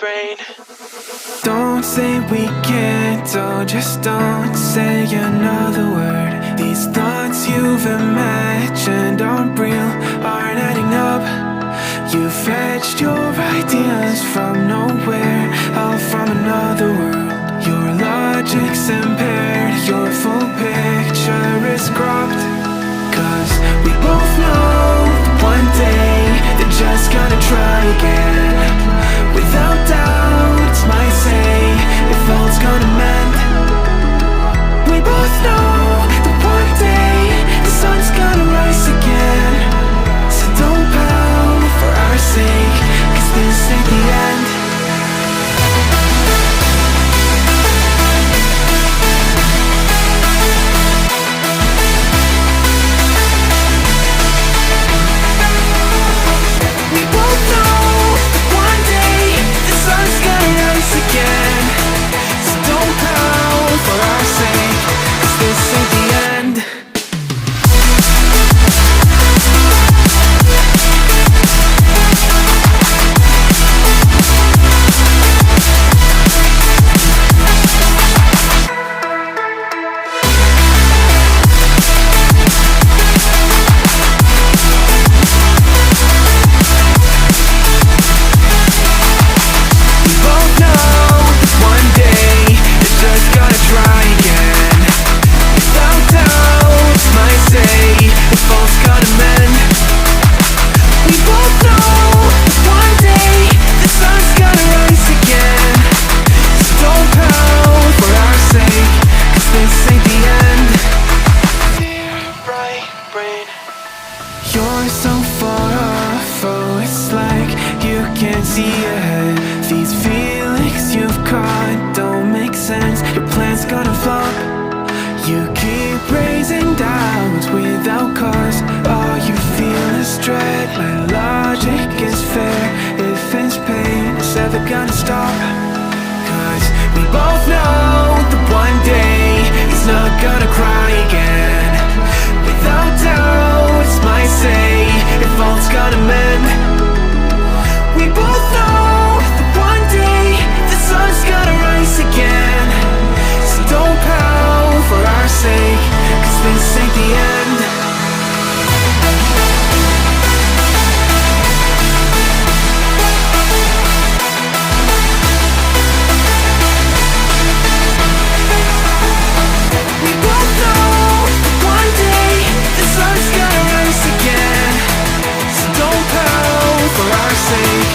brain. Don't say we can't, oh, just don't say another word. These thoughts you've imagined aren't real, aren't adding up. You fetched your ideas from nowhere, all from another world. Your logic's impaired, your full picture is cropped. Cause we both know that one day they're just gonna try again. Without doubt, it's my say if all's gonna mend. We both know that one day the sun's gonna rise again. So don't pout for our sake, cause this ain't the end. We both know that one day the sun's gonna rise again. So don't pout for our sake, cause this ain't the end. We both know that one day they're just gonna try again. Without doubt, it's my say if all's gonna mend. We both know that one day the sun's gonna rise again. So don't pout for our sake, cause this ain't the end. Dear right brain. You're so far off, oh, it's like you can't see ahead. These feelings you've caught don't make sense, your plan's gonna flop. You keep raising doubts without cause, all you feel is dread. My logic is fair, if it's pain, it's ever gonna stop. Cause we both know that one day he's not gonna cry again. Without doubt, it's my say if all's gonna mend. We both know that one day the sun's gonna rise again. So don't pout for our sake, cause this ain't the end. We both know that one day the sun's gonna rise again. So don't pout for our sake,